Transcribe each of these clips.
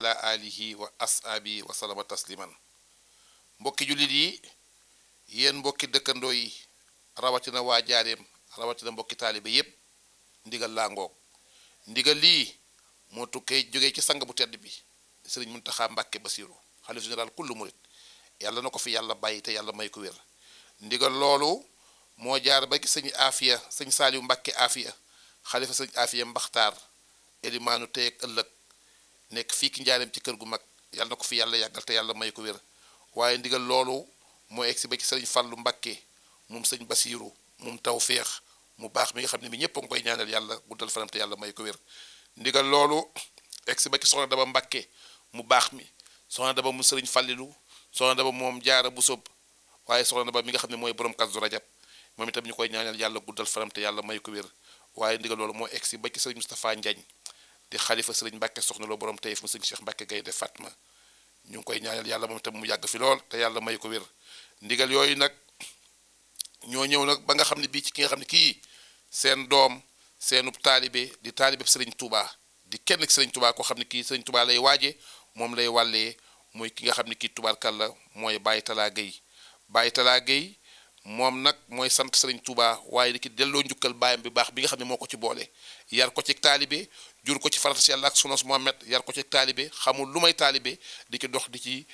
ala alihi wa ashabi wa salama tasliman. mbokki jullit yi yéen mbokki dëkkandoo yi rawatina waa jaareem rawatina mbokki taalibe yépp ndigal laa ngoog ndigal lii moo tukkee jógee ci sang bu tedd bi sëriñ Muntaxa Mbàkke Basiru xalifa général kullu murit yàlla na ko fi yàlla bàyyi te yàlla may ko wér. ndigal loolu moo jaar ba ci sëñ Afiya sëñ Saaliw Mbàkke Afiya xalifa sëñ Afiya Mbaxtaar elimaanu tey ak ëllëg nekk fii ki njaareem ci kër gu mag yàlla na ko fi yàlla yàggal te yàlla may ko wér. waaye ndigal loolu moo egsi ba ci sëriñ Fallu Mbàkke moom sëñ Basiru moom Tawfeex mu baax mi nga xam ne mi ñëpp a ngi koy ñaanal yàlla guddal fanam te yàlla may ko wér. ndigal loolu egsi ba ci soxna Daba Mbàkke mu baax mi soxna Daba mu sëriñ Fallilu soxna Daba moom jaara bu sob waaye soxna Daba mi nga xam ne mooy borom Kazu Rajab moom itam ñu koy ñaanal yàlla guddal fanam te yàlla may ko wér. waaye ndigal loolu moo egsi ba ci sëriñ Moustapha Njañ di xalifa sëriñ Mbàkke soxna loo borom Tayif mu sëriñ Cheikh Mbàkke Gaynde Fatma ñu ngi koy ñaanal yàlla moom itam mu yàgg fi lool te yàlla may ko wér. ndigal yooyu nag ñoo ñëw nag ba nga xam ne bii ci ki nga xam ne kii seen doom seenub taalibe di taalibe sëriñ Touba di kenn ci sëriñ Touba koo xam ne kii sëriñ Touba lay waaje moom lay wàllee muy ki nga xam ne kii tubaarkàlla mooy Baye Talla Gueye. Baye Talla Gueye moom nag mooy sant sëriñ Touba waaye di ki delloo njukkal baayam bi baax bi nga xam ne moo ko ci boole yar ko ci taalibe jur ko ci farata si yàlla ak sunos Muhammad yar ko ci taalibe xamul lu may taalibe di ci dox di ci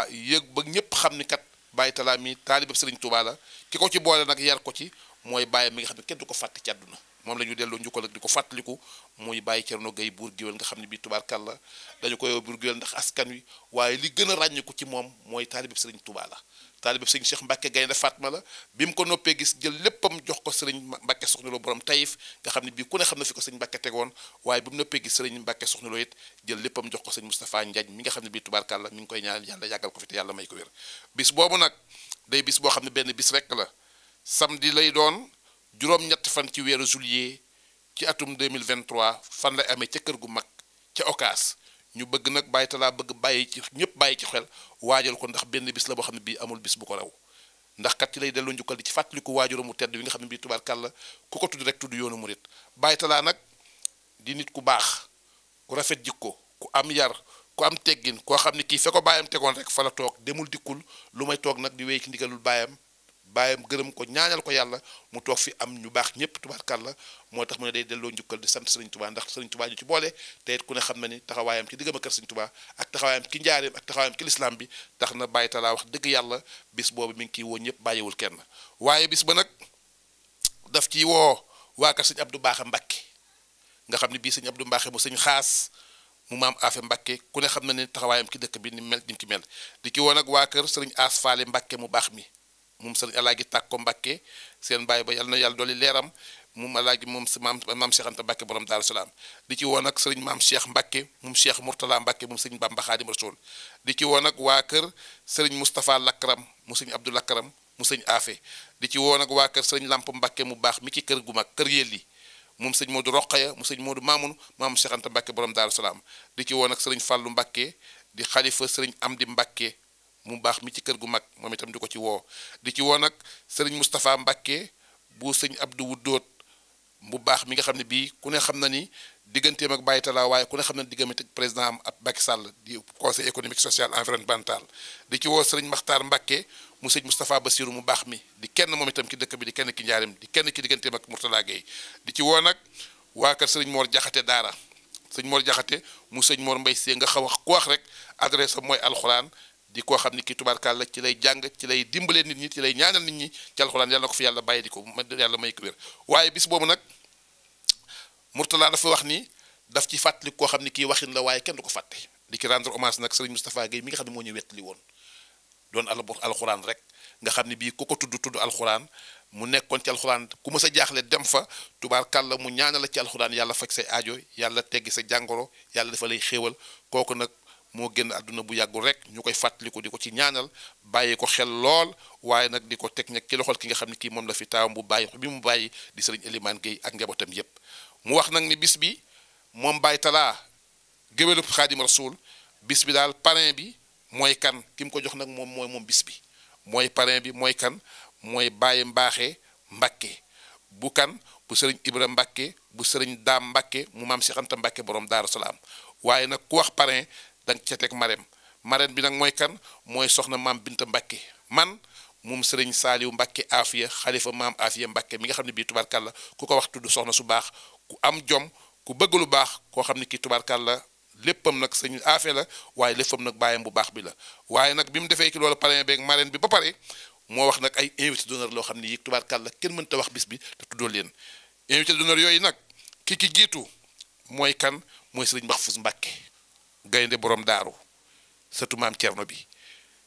yëg ba ñëpp xam ni kat Baye Talla mi taalibe sëriñ Touba la ki ko ci boole nag yar ko ci mooy baayam mi nga xam ne kenn du ko fàtte ci àdduna moom la ñu delloo njukkal ak di ko fàttaliku muy Baye Cerno Gueye buur géwél nga xam ne bii tubaarkàlla dañu ko yow buur géwél ndax askan wi waaye li gën a ràññiku ci moom mooy taalibe sëriñ Touba la taalibe sëriñ Cheikh Mbàkke Gaynde Fatma la bi mu ko noppee gis jël léppam jox ko sëriñ Mbàkke soxna loo borom Tayif nga xam ne bii ku ne xam na fi ko sëriñ Mbàkke tegoon waaye bi mu noppee gis sëriñ Mbàkke soxna loo it jël léppam jox ko sëriñ Moustapha Njañ mi nga xam ne bii tubaarkàlla mi ngi koy ñaan yàlla yàggal ko fi te yàlla may ko wér. bis boobu nag day bis boo xam ne benn bis rek la samedi lay doon juróom-ñetti fan ci weeru juillet ci atum 2023 fan lay amee ca kër gu mag ca Ocass ñu bëgg nag Baye Talla bëgg bàyyi ci ñëpp bàyyi ci xel waajal ko ndax benn bis la boo xam ne bii amul bis bu ko raw ndax kat ci lay delloo njukkal di ci fàttaliku waajuramu tedd wi nga xam ne bii tubaarkàlla ku ko tudd rek tudd yoonu murit. Baye Talla nag di nit ku baax ku rafet jikko ku am yar ku am teggin koo xam ne kii fe ko baayam tegoon rek fa la toog demul dikkul lu may toog nag di wéy ci ndigalul baayam gërëm ko ñaanal ko yàlla mu toog fi am ñu baax ñëpp tubaarkàlla moo tax mu ne day delloo njukkal di sant sëriñ Touba ndax sëriñ Touba ñu ci boole te it ku ne xam na ni taxawaayam ci diggam ak kër sëriñ Touba ak taxawaayam ki njaareem ak taxawaayam ki lislaam bi tax na Baye Talla wax dëgg yàlla bis boobu mi ngi ciy woo ñëpp bàyyiwul kenn waaye bis ba nag daf ciy woo waa kër sëñ Abdou Baaxa Mbàkke nga xam ne bii sëñ Abdou Mbaaxe mu sëñ Xaas mu maam Afe Mbàkke ku ne xam na ni taxawaayam ki dëkk bi ni mel ni ki mel di ci woo nag waa kër sëriñ As Faale Mbàkke mu baax mi moom sëriñ Alaaji Tàkko Mbàkke seen bàyyi ba yàlla na yàlla dolli leeram moom Alaaji moom si maam Cheikh Anta Mbàkke borom Daaru Salaam di ci woo nag sëriñ maam Cheikh Mbàkke moom Cheikh Mourtala Mbàkke moom sëriñ Bamba Xaadim Rasuul di ci woo nag waa kër sëriñ Moustapha Lakram mu sëriñ Abdou Lakram mu sëriñ Afe di ci woo nag waa kër sëriñ Lamp Mbàkke mu baax mi ci kër gu mag kër yelli moom sëñ Modou Roqaya mu sëñ Modou Mamoun maam Cheikh Anta Mbàkke borom Daaru Salaam di ci woo nag sëriñ Fàllu Mbàkke di xalifa sëriñ Amdi Mbàkke mu baax mi ci kër gu mag moom itam di ko ci woo di ci woo nag sëriñ Moustapha Mbàkke bu sëñ Abdou Wuddoot mu baax mi nga xam ne bii ku ne xam na ni digganteem ak Baye Talla waaye ku ne xam na diggante ak président am ab Macky Sall di conseil économique social environnemental di ci woo sëriñ Maxtaar Mbàkke mu sëñ Moustapha Bassirou mu baax mi di kenn moom itam ki dëkk bi di kenn ki njaarim di kenn ki digganteem ak Mourtala Gueye di ci woo nag waa kër sëriñ Mor Jaxate Daara sëñ Mor Jaxate mu sëñ Mor Mbay See nga xaw ku wax rek adresse am mooy alxuraan di koo xam ni kii tubaarkàlla ci lay jàng ci lay dimbalee nit ñi ci lay ñaanal nit ñi ci alxuraan yàlla na ko fi yàlla bàyyi di ko yàlla may ko wér waaye bis boobu nag Mourtala dafa wax ni daf ci fàttali koo xam ni kii waxin la waaye kenn du ko fàtte di ki rendre hommage nag sëriñ Moustapha Gueye mi nga xam ne moo ñu wettali woon doon alxuraan rek nga xam ne bii ku ko tudd alxuraan mu nekkoon ci alxuraan ku ma sa jaaxle dem fa tubaarkàlla mu ñaanal la ci alxuraan yàlla faj say aajo yàlla teggi sa jàngoro yàlla dafa lay xéewal kooku nag moo génn àdduna bu yàggul rek ñu koy fàttaliku di ko ci ñaanal bàyyi ko xel lool waaye nag di ko teg nag ci loxol ki nga xam ne kii moom la fi taawam bu bàyyi bi mu bàyyi di sëriñ Elimane Gueye ak njabootam yépp mu wax nag ni bis bi moom Baye Talla géwélu Xaadim Rasuul bis bi daal parrain bi mooy kan ki mu ko jox nag moom bis bi mooy parrain bi mooy kan mooy Baye Mbaaxe Mbàkke bu kan bu sëriñ Ibra Mbàkke bu sëriñ Daam Mbàkke mu maam Cheikh Anta Mbàkke borom Daaru Salaam waaye nag ku wax parrain danga ca teg marraine bi nag mooy kan mooy soxna maam Binta Mbàkke man moom sëriñ Saaliw Mbàkke Afiya xalifa maam Afiya Mbàkke mi nga xam ne bii tubaarkàlla ku ko wax tudd soxna su baax ku am jom ku bëgg lu baax koo xam ne kii tubaarkàlla léppam nag sëñ Afiya la waaye léppam nag bàyyam bu baax bi la waaye nag bi mu defee ci loolu parrain beeg marraine bi ba pare moo wax nag ay invité d'honneur loo xam ne yi tubaarkàlla kenn mënta wax bis bi te tuddoo leen invité d'honneur yooyu nag ki jiitu mooy kan mooy sëriñ Mahfouz Mbàkke gaynde borom daaru sëtu maam Cerno bi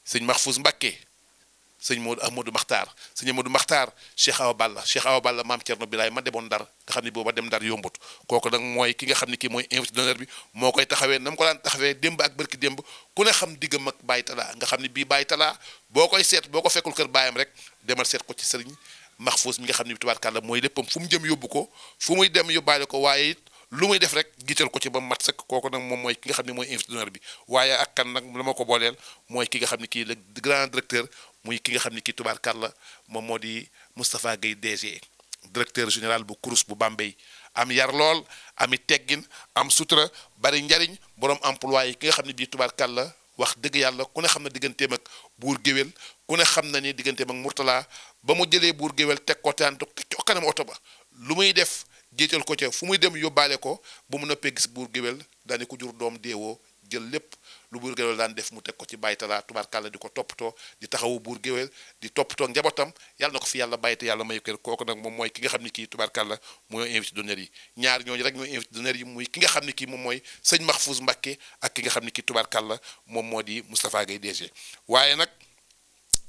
sëñ Mahfouz Mbàkke sëñ Amadou Maxtaar sëñ Amadou Maxtaar Cheikh Awa Balla maam Cerno Bilaay ma demoon Ndar nga xam ne booba dem Ndar yombut kooku nag mooy ki nga xam ne kii mooy invité d'honneur bi moo koy taxawee na mu ko daan taxawee démb ak bërki démb ku ne xam diggam ak Baye Talla nga xam ne bii Baye Talla boo koy seet boo ko fekkul kër baayam rek demal seet ko ci sëriñ Mahfouz mi nga xam ne bi tubaarkàlla mooy léppam fu mu jëm yóbbu ko fu muy dem yóbbaale ko waaye it lu muy def rek giital ko ci ba mat sëkk kooku nag moom mooy ki nga xam ne mooy invité d'honneur bi waaye ak kan nag la ma ko booleel mooy ki nga xam ne kii le grand directeur muy ki nga xam ne kii tubaarkàlla moom moo di Moustapha Guèye DG directeur général bu CROUS bu Bambey am yar lool ami teggin am sutura bari njariñ borom emploi yi ki nga xam ne bii tubaarkàlla wax dëgg yàlla ku ne xam na digganteem ak buur géwél ku ne xam na ni digganteem ak Mourtala ba mu jëlee buur géwél teg ko taan teg ci kanam oto ba lu muy def jiital ko ca fu muy dem yóbbaale ko ba mu noppee gis buur géwél daane ko jur doom deewoo jël lépp lu buur géwél daan def mu teg ko ci Baye Talla tubaarkàlla di ko toppatoo di taxawu buur géwél di toppatoo njabootam yàlla na ko fi yàlla bàyyi te yàlla mayu kër kooku nag moom mooy ki nga xam ne kii tubaarkàlla mooy invité d'honneur yi ñaar ñooñu rek ñooy invité d'honneur yi muy ki nga xam ne kii moom mooy sëñ Mahfouz Mbàkke ak ki nga xam ne kii tubaarkàlla moom moo di Moustapha Guèye DG waaye nag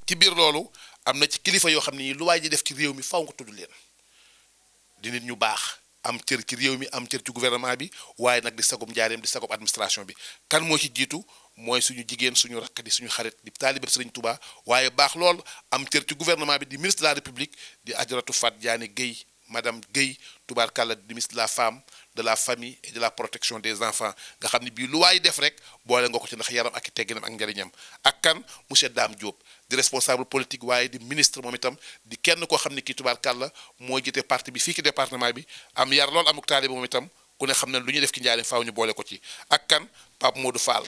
ci biir loolu am na ci kilifa yoo xam ne lu waay ji def ci réew mi faw nga tudd leen di nit ñu baax am cër ci réew mi am cër ci gouvernement bi waaye nag di sagum njaareem di sagum administration bi kan moo ci jiitu mooy suñu jigéen suñu rakk di suñu xarit di taalibe Sëriñ Tuubaa waaye baax lool am cër ci gouvernement bi di ministre de la République di Adjaratou Fat Diané Guèye madame Guèye tubaarkàlla di ministre de la femme de la famille et de la protection des enfants nga xam ne bii lu waay def rek boole nga ko ci ndax yaram ak i tegginam ak njariñam ak kan monsieur Dame Diop di responsable politique waaye di ministre moom itam di kenn koo xam ne kii tubaarkàlla moo jiite parti bi fii ci département bi am yar lool amuk taalibe moom itam ku ne xam ne lu ñuy def ci njaareem faaw ñu boole ko ci ak kan Pape Modou Fall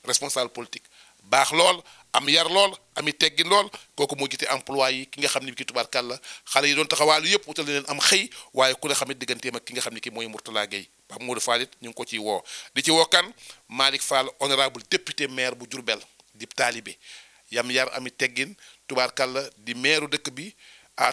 responsable politique baax lool am yar lool ami teggin lool kooku moo jiite emploi yi ki nga xam ne kii tubaarkàlla xale yi doon taxawaalu yëpp wutal leen am xëy waaye ku ne xam ne digganteem ak ki nga xam ne kii mooy Mourtala Guèye Pape Modou Fall it ñu ngi ko ciy woo di ci woo kan Malick Fall honorable député maire bu Diourbel di taalibe yam yar ami teggin tubaarkàlla di maire dëkk bi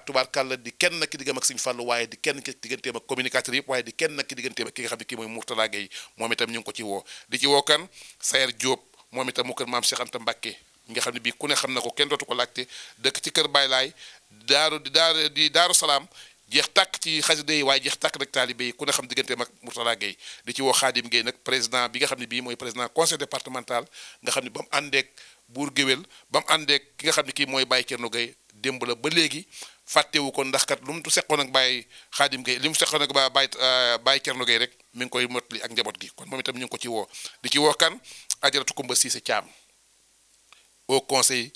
tubaarkàlla di kenn nag ki diggam ak Sëñ Fallu waaye di kenn ki digganteem ak communicateur yëpp waaye di kenn nag ki digganteem ak ki nga xam ne kii mooy Mourtala Guèye moom itam ñu ngi ko ci woo di ci woo kan Sayer Diop moom itam mu kër maam Cheikh Anta Mbàkke nga xam ne bii ku ne xam na ko kenn dootu ko laajte dëkk ci kër Baay Laay daaru salaam jeex tàkk ci xasida yi waaye jeex tàkk nag taalibe yi ku ne xam digganteem ak Mourtala Guèye di ci woo Khadim Guèye nag président bi nga xam ne bii mooy président conseil départemental nga xam ne ba mu àndeek buur géwél ba mu àndeek ki nga xam ne kii mooy Baye Thierno Guèye démb la ba léegi fàttewu ko ndax kat lu mu seqoon ak Baye Khadim Guèye li mu seqoon ak Baye Thierno Guèye rek mi ngi koy motali ak njaboot gi kon moom itam ñu ngi ko ci woo di ci woo kan Adjaratou Koumba Cissé Thiam au conseil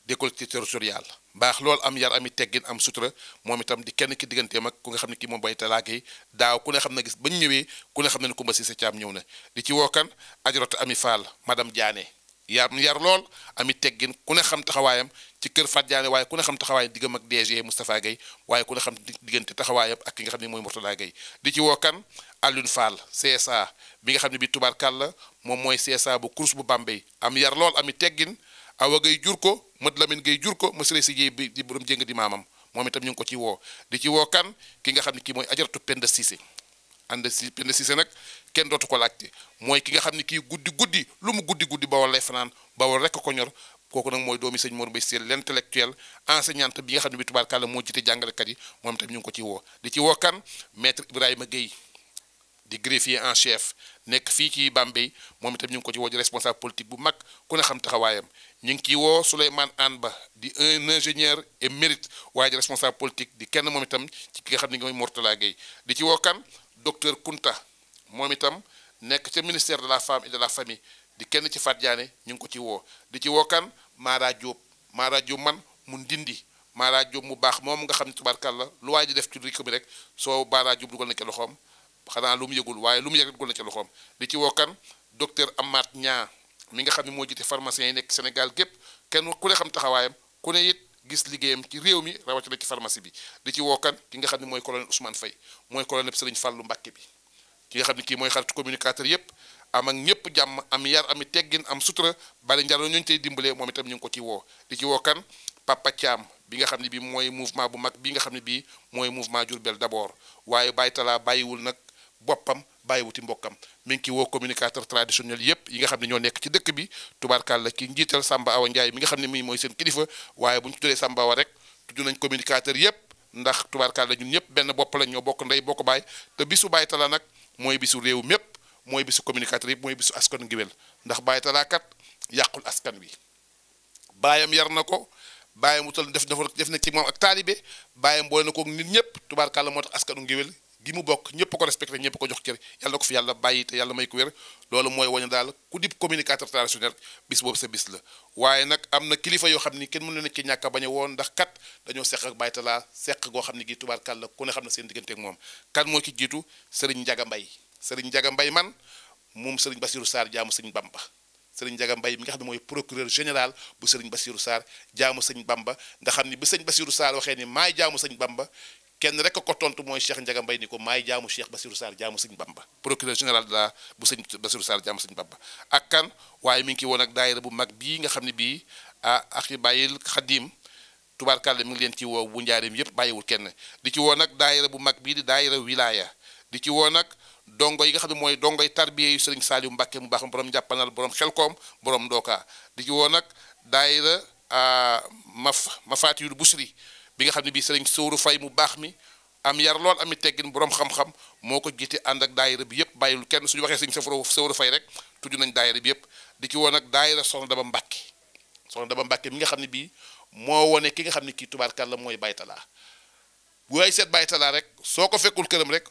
des collectivités territoriales baax loolu am yar ami teggin am sutura moom itam di kenn ki digganteem ak ku nga xam ne kii moom Baye Talla Guèye daaw ku ne xam na gis bañ ñëwee ku ne xam ne ne Koumba Cissé Thiam ñëw na di ci woo kan Adjaratou Ami Fall madame Diané yar lool ami teggin ku ne xam taxawaayam ci kër Fat Diané waaye ku ne xam taxawaayam diggam ak DG Moustapha Guèye waaye ku ne xam diggante taxawaayam ak ki nga xam ne mooy Mourtala Guèye di ci woo kan Alioune Fall CSA bi nga xam ne bii tubaarkàlla moom mooy CSA bu CROUS bu Bambey am yar lool ami teggin Awa Guèye jur ko Mad Lamine Guèye jur ko monsieur si Guèye bi di borom jéng di maamam moom itam ñu ngi ko ci woo di ci woo kan ki nga xam ne kii mooy Adjaratou Penda Cissé Penda Cissé nag kenn dootu ko laajte mooy ki nga xam ne kii guddi lu mu guddi Bawol lay fanaan Bawol rek ko ñor kooku nag mooy doomi sëñ Mor Mbaye Sy l'intellectuel enseignante bi nga xam ne bi tubaarkàlla moo jiite jàngalekat yi moom itam ñu ngi ko ci woo di ci woo kan maître Ibrahima Guèye di greffier en chef nekk fii ci Bambey moom itam ñu ngi ko ci woo di responsable politique bu mag ku ne xam taxawaayam ñu ngi ciy woo Souleymane Anne Ba di un ingénieur et mérite waaye di responsable politique di kenn moom itam ci ki nga xam ne mooy Mourtala Guèye di ci woo kan docteur Kunta moom itam nekk ca ministère de la femme et de la famille di kenn ci Fat Diané ñu ngi ko ci woo di ci woo kan Mara Diop man mu ndindi Mara Diop mu baax moom nga xam ne tubaarkàlla lu waay di def ci rikk bi rek soo Mara Diop dugal na ca loxoom xanaa lu mu yëgul waaye lu mu yëg dugal na ca loxoom di ci woo kan docteur Amath Niang mi nga xam ne moo jiite pharmacien yi nekk Sénégal gépp kenn ku ne xam taxawaayam ku ne it gis liggéeyam ci réew mi rawatina ci pharmacie bi di ci wookan ki nga xam ne mooy colonel Ousmane Faye mooy colonel Serigne Fallou Mbacké bi ki nga xam ne kii mooy xaritu communicateur yépp am ak ñëpp jàmm am yar ami teggin am sutura bari njaro ñooñu tey dimbalee moom itam ñu ngi ko ci woo di ci woo kan Papa Thiam bi nga xam ne bii mooy mouvement bu mag bi nga xam ne bii mooy mouvement Diourbel d'abord waaye Baye Talla bàyyiwul nag boppam bàyyiwuti mbokkam mi ngi ci woo communicateur traditionnel yépp yi nga xam ne ñoo nekk ci dëkk bi tubaarkàlla ki njiital Samba Awa Ndiaye mi nga xam ne mii mooy seen kilifa waaye bu ñu tuddee Samba Awa rek tudd nañ communicateur yépp ndax tubaarkàlla ñun ñëpp benn bopp lañ ñoo bokk ndey bokk baay te bisu Baye Talla nag mooy bisu réew mépp mooy bisu communicateur yëpp mooy bisu askanu Ngéwél ndax Baye Talla kat yàqul askan wi baayam yar na ko baayam wutal def na ci moom ak taalibe baayam boole na ko nit ñëpp tubaarkàlla moo tax askanu Ngéwél gi mu bokk ñëpp ko respecté ñëpp ko jox cër yàlla na ko fi yàlla bàyyi te yàlla may ko wér loolu mooy wañu daal ku dib communicateur traditionnel bis boobu sa bis la waaye nag am na kilifa yoo xam ni kenn mën na ci ñàkk a bañ a woon ndax kat dañoo seq ak Baye Talla seq goo xam ne gi tubaarkàlla ku ne xam ne seen diggante ak moom kan moo ci jiitu Serigne Ndiaga Mbaye Serigne Ndiaga Mbaye man moom Serigne Bassirou Sarr jaamu Serigne Bamba Serigne Ndiaga Mbaye mi nga xam ne mooy procureur général bu Serigne Bassirou Sarr jaamu Serigne Bamba nga xam ni bi Serigne Bassirou Sarr waxee ni maay jaamu Serigne Bamba kenn rek ko tontu mooy Cheikh Ndiaga Mbaye ni ko maay jaamu Cheikh Bassirou Sarr jaamu Serigne Bamba procureur général de la bu Serigne Bassirou Sarr jaamu Serigne Bamba ak kan waaye mi ngi ki woon ak daayira bu mag bii nga xam ne bii ak i bàyyil xadim tubaarkàlla mi ngi leen ci woo bu njaarim yépp bàyyiwul kenn di ci woo nag daayira bu mag bii di daayira wilaya di ci woo nag dongo yi nga xam ne mooy dongoy tarbiye yu Serigne Saliou Mbacké mu baax borom jàppanal borom xelkoom borom ndooka di ci woo nag daayira Mafatihul Bichri bi nga xam ne bii Serigne Sowru Fay mu baax mi am yar lool ami teggin borom xam-xam moo ko jiite ànd ak daayira bi yëpp bàyyil kenn suñu waxee Serigne Sowru Fay rek tudd nañ daayira bi yëpp di ci woo nag daayira Soxna Daba Mbacké mi nga xam ne bii moo wone ki nga xam ne kii tubaarkàlla mooy Baye Talla bu waay seet Baye Talla rek soo ko fekkul këram rek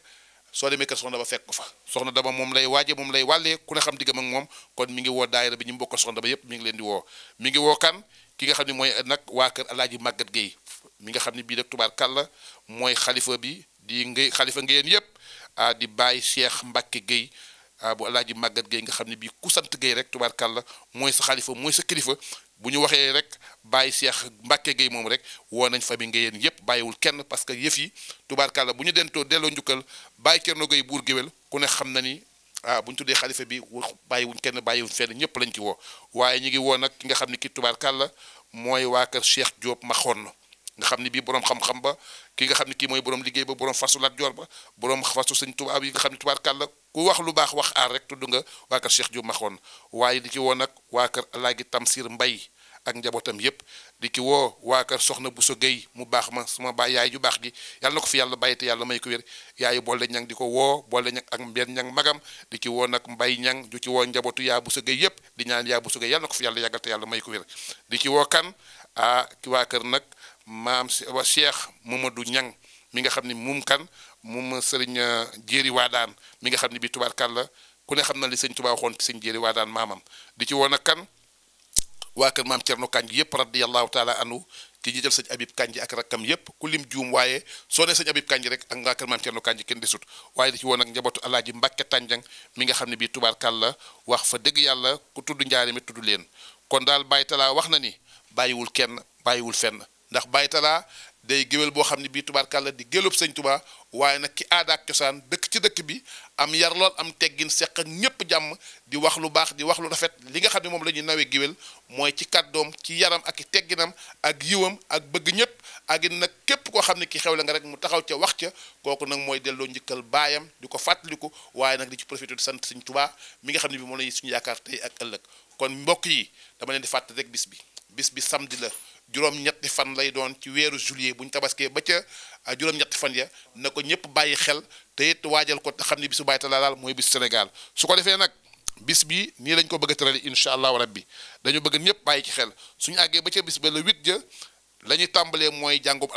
soo demee kër Soxna Daba fekk ko fa Soxna Daba moom lay waaje moom lay wàllee ku ne xam diggam ak moom kon mi ngi woo daayira bi ñu mbokk Soxna Daba yëpp mi ngi leen di woo mi ngi woo kan ki nga xam ne mooy nag waa kër Alaaji Màggat Gueye mi nga xam ne bii nag tubaarkàlla mooy xalifa bi di xalifa ngeen yëpp di Baye Cheikh Mbacké Gueye bu Alaaji Màggat Gueye nga xam ne bii ku sant Gueye rek tubaarkàlla mooy sa xalifa mooy sa kilifa bu ñu waxee rek Baye Cheikh Mbacké Gueye moom rek woo nañ fa bi ngeen yëpp bàyyiwul kenn parce que yëf yi tubaarkàlla bu ñu delloo njukkal Baye Thierno Gueye buur géwél ku ne xam na ni bu ñu tuddee xalifa bi bàyyiwuñ kenn bàyyiwuñ fenn ñëpp lañ ci woo waaye ñu ngi woo nag ki nga xam ne ki tubaarkàlla mooy waa kër Cheikh Diop Maxoon nga xam ne bii borom xam-xam ba ki nga xam ne kii mooy borom liggéey ba borom fasu Lat Joor ba borom fasu Sëñ Tuubaa yi nga xam ne tubaarkàlla ku wax lu baax wax aar rek tudd nga waa kër Cheikh Diop Maxoon waaye di ci woo nag waa kër Alaaji Tamsir Mbay ak njabootam yépp di ci woo waa kër Soxna Bousso Gueye mu baax ma suma baay yaay ju baax gi yàlla na ko fi yàlla bàyyi te yàlla may ko wér yaayu boole ñang di ko woo boole ñang ak mbenn ñang magam di ci woo nag Mbay ñang du ci woo njabootu yaa Bousso Gueye yépp di ñaan yaa Bousso Gueye yàlla na ko fi yàlla yàggal te yàlla may ko wér di ci woo kan ki waa kër nag maam Cheikh Mamadou Ñang mi nga xam ne moom kan moom sëriñ Jéeri Waadaan mi nga xam ne bii tubaarkàlla ku ne xam na li sëñ Tuubaa waxoon ci sëñ Jéeri Waadaan maamam di ci woo nag kan waa kër maam Cerno Kanji yëpp radiyallahu taala anhu ki jiital sëñ Abib Kanji ak rakkam yëpp ku lim juum waaye soo ne sëñ Abib Kanji rek ak waa kër maam Cerno Kanji kenn desut waaye di ci woon ak njabootu Alaaji Mbàkke Tànjang mi nga xam ne bii tubaarkàlla wax fa dëgg yàlla ku tudd njaari mi tudd leen kon daal Baye Talla wax na ni bàyyiwul kenn bàyyiwul fenn ndax Baye Talla day géwél boo xam ne bii tubaarkàlla di géwélub sëñ Tuubaa waaye nag ki aada ak cosaan dëkk ci dëkk bi am yar lool am teggin seq ak ñépp jàmm di wax lu baax di wax lu rafet li nga xam ne moom la ñuy nawee géwél mooy ci kàddoom ci yaram ak i tegginam ak yiwam ak bëgg ñëpp ak it nag képp koo xam ne ki xew la nga rek mu taxaw ca wax ca kooku nag mooy delloo njëkkal baayam di ko fàttaliku waaye nag di ci profité di sant sëñ Tuubaa mi nga xam ne bi moom la ñuy suñu yaakaar tey ak ëllëg kon mbokk yi dama leen di fàttali rek bis bi samedi la juróom-ñetti fan lay doon ci weeru juillet bu ñu tabaskee ba ca juróom-ñetti fan ya na ko ñëpp bàyyi xel te it waajal ko te xam ne bisu Baye Talla daal mooy bisu Sénégal su ko defee nag bis bi nii lañ ko bëgg a tërali incha allahu rabbi dañu bëgg ñëpp bàyyi ci xel suñu àggee ba ca bis ba le 8 ja la ñuy tàmbalee mooy jàngum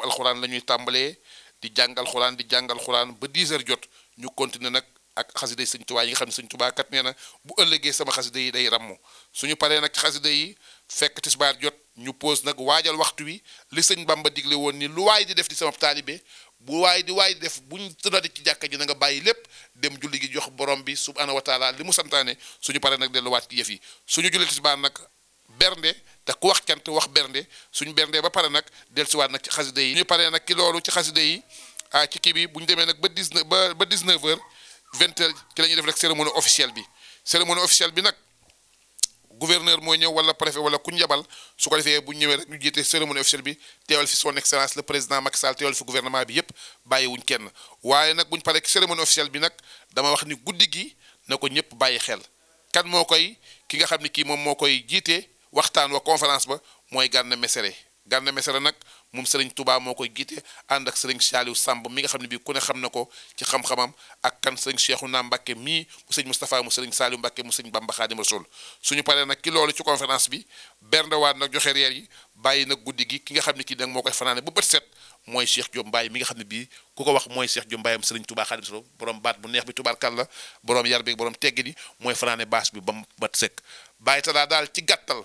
alxuraan la ñuy tàmbalee di jàngal xuraan ba 10 heures jot ñu continuer nag ak xasida yi sëñ Tuubaa yi nga xam ne sëñ Tuubaa kat nee na bu ëllëgee sama xasida yi day ràmmu suñu paree nag ci xasida yi fekk tisbaar jot ñu pause nag waajal waxtu wi li sëñ Bamba digle woon ni lu waay di def di sama taalibe bu waay def buñ tëddati ci jàkka ji na nga bàyyi lépp dem julli gi jox borom bi subhanahu wa taala li mu santaane suñu paree nag delluwaat ci yëf yi suñu julli tisbaar nag bernde te ku wax cant wax bernde suñu bernde ba pare nag dellusiwaat nag ci xasida yi ñu paree nag ki loolu ci xasida yi ci kii bi bu ñu demee nag ba 19 heures 20 heures ci la ñuy def rek cérémonie officielle bi nag gouverneur mooy ñëw wala préfet wala ku ñu yabal su ko defee bu ñu ñëwee rek ñu jiite cérémonie officielle bi teewal fi son excellence le président Macky Sall teewal fi gouvernement bi yépp bàyyiwuñ kenn waaye nag bu ñu paree ci cérémonie officielle bi nag dama wax ni guddi gi na ko ñëpp bàyyi xel kan moo koy ki nga xam ne kii moom moo koy jiite waxtaan wa conférence ba mooy Gana Messere nag moom Serigne Touba moo koy jiite ànd ak Serigne Saliou Samb mi nga xam ne bii ku ne xam na ko ci xam-xamam ak kan Serigne Cheikhouna Mbacké mii mu Serigne Moustapha mu Serigne Saliou Mbacké mu Serigne Bamba Khadim Rasoul suñu paree nag ki loolu ci conférence bi berndewaat nag joxe reer yi bàyyi nag guddi gi ki nga xam ne kii nag moo koy fanaane bu bët set mooy Cheikh Diop Mbaye mi nga xam ne bii ku ko wax mooy Cheikh Diop Mbaye am Serigne Touba Khadim Rasoul borom baat bu neex bi tubaarkàlla borom yar bi borom teggi di mooy fanaane bâche bi ba mu bët sekk bàyyi talaa daal ci gàttal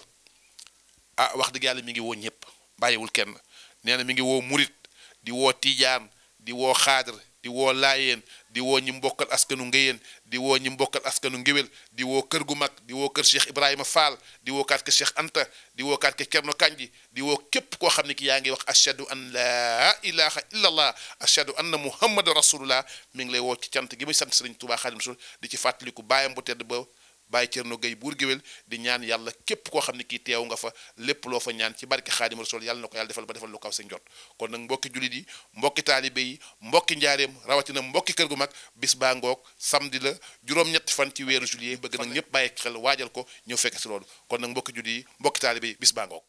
wax dëgg yàlla mi ngi woo ñëpp bàyyiwul kenn nee na mi ngi woo murit di woo tiijaan di woo xaadir di woo laayeen di woo ñi mbokkal askanu ngéyeen di woo ñi mbokkal askanu ngéwél di woo kër gu mag di woo kër Cheikh Ibrahima Fall di woo kaat ke Cheikh Anta di woo kaat ke Cerno Kanji di woo képp koo xam ne ki yaa ngi wax ashhadu an laa ilaha illa allah ashhadu anna muhammadu rasulullah mi ngi lay woo ci cant gi muy sant Sëriñ Tuubaa Xaadimu Rasuul di ci fàttaliku baayam bu tedd ba Baye Cerno Gueye buur géwél di ñaan yàlla képp koo xam ne kii teew nga fa lépp loo fa ñaan ci barke Xaadimu Rasuul yàlla na ko yàlla defal ba defal lu kaw sa njot kon nag mbokki jullit yi mbokki taalibe yi mbokki njaareem rawatina mbokki kër gu mag bis baa ngoog samedi la juróom-ñetti fan ci weeru juillet bëgg nag ñëpp bàyyi xel waajal ko ñëw fekk si loolu kon nag mbokki jullit yi mbokki taalibe yi bis baa ngoog